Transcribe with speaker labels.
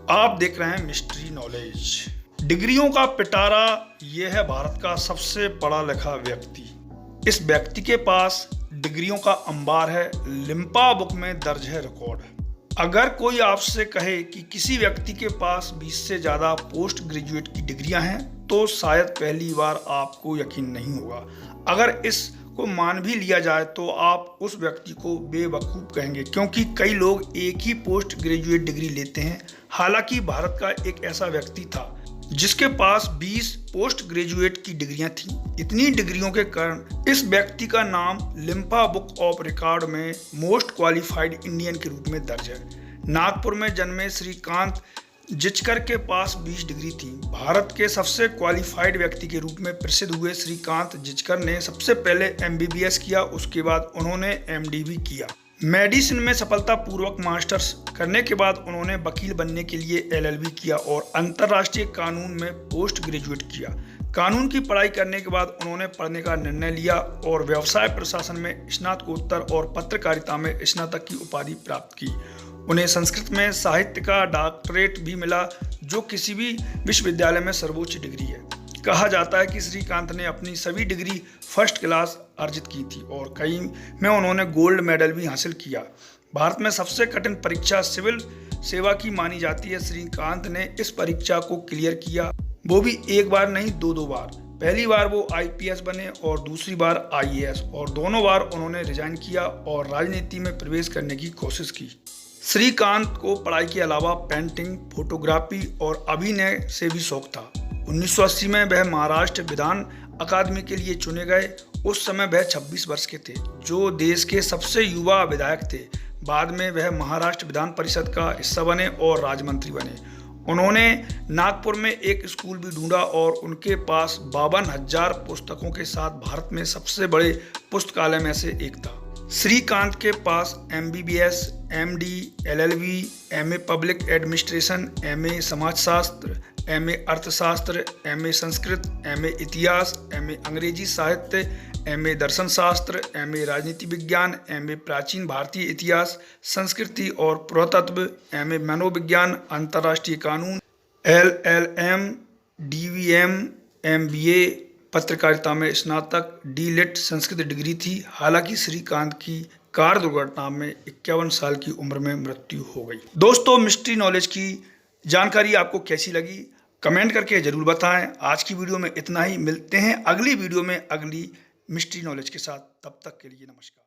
Speaker 1: आप देख रहे हैं मिस्ट्री नॉलेज। डिग्रियों का पिटारा ये है भारत का सबसे पढ़ा लिखा व्यक्ति। इस व्यक्ति के पास डिग्रियों का अंबार है, लिम्का बुक में दर्ज है रिकॉर्ड। अगर कोई आपसे कहे कि किसी व्यक्ति के पास 20 से ज़्यादा पोस्ट ग्रेजुएट की डिग्रियां हैं तो शायद पहली बार आपको यकीन नहीं होगा। अगर इस को मान भी लिया जाए तो आप उस व्यक्ति को बेवकूफ़ कहेंगे, क्योंकि कई लोग एक ही पोस्ट ग्रेजुएट डिग्री लेते हैं। हालांकि भारत का एक ऐसा व्यक्ति था जिसके पास 20 पोस्ट ग्रेजुएट की डिग्रियां थीं। इतनी डिग्रियों के कारण इस व्यक्ति का नाम लिम्का बुक ऑफ रिकॉर्ड में मोस्ट क्वालिफाइड इंडियन के रूप में दर्ज है। नागपुर में जन्मे श्रीकांत जिचकर के पास 20 डिग्री थी। भारत के सबसे क्वालिफाइड व्यक्ति के रूप में प्रसिद्ध हुए श्रीकांत जिचकर ने सबसे पहले MBBS किया, उसके बाद उन्होंने MD भी किया। मेडिसिन में सफलतापूर्वक मास्टर्स करने के बाद उन्होंने वकील बनने के लिए LLB किया और अंतर्राष्ट्रीय कानून में पोस्ट ग्रेजुएट किया। कानून की पढ़ाई करने के बाद उन्होंने पढ़ने का निर्णय लिया और व्यवसाय प्रशासन में स्नातकोत्तर और पत्रकारिता में स्नातक की उपाधि प्राप्त की। उन्हें संस्कृत में साहित्य का डॉक्टरेट भी मिला, जो किसी भी विश्वविद्यालय में सर्वोच्च डिग्री है। कहा जाता है कि श्रीकांत ने अपनी सभी डिग्री फर्स्ट क्लास अर्जित की थी और कई में उन्होंने गोल्ड मेडल भी हासिल किया। भारत में सबसे कठिन परीक्षा सिविल सेवा की मानी जाती है। श्रीकांत ने इस परीक्षा को क्लियर किया, वो भी एक बार नहीं, दो बार। पहली बार वो IPS बने और दूसरी बार IAS, और दोनों बार उन्होंने रिजाइन किया और राजनीति में प्रवेश करने की कोशिश की। श्रीकांत को पढ़ाई के अलावा पेंटिंग, फोटोग्राफी और अभिनय से भी शौक था। 1980 में वह महाराष्ट्र विधान अकादमी के लिए चुने गए। उस समय वह 26 वर्ष के थे, जो देश के सबसे युवा विधायक थे। बाद में वह महाराष्ट्र विधान परिषद का हिस्सा बने और राज्य मंत्री बने। उन्होंने नागपुर में एक स्कूल भी ढूंढा और उनके पास 52,000 पुस्तकों के साथ भारत में सबसे बड़े पुस्तकालय में से एक था। श्रीकांत के पास MBBS, MD, LLB, MA public administration, MA समाजशास्त्र, MA अर्थशास्त्र, MA संस्कृत, MA इतिहास, MA अंग्रेजी साहित्य, MA दर्शन शास्त्र, MA राजनीति विज्ञान, MA प्राचीन भारतीय इतिहास, संस्कृति और पुरातत्व, MA मनोविज्ञान, अंतर्राष्ट्रीय कानून, LLM, DVM, MBA पत्रकारिता में स्नातक, D.Litt संस्कृत डिग्री थी। हालांकि श्रीकांत की कार दुर्घटना में 51 साल की उम्र में मृत्यु हो गई। दोस्तों, मिस्ट्री नॉलेज की जानकारी आपको कैसी लगी कमेंट करके जरूर बताएं। आज की वीडियो में इतना ही, मिलते हैं अगली वीडियो में अगली मिस्ट्री नॉलेज के साथ। तब तक के लिए नमस्कार।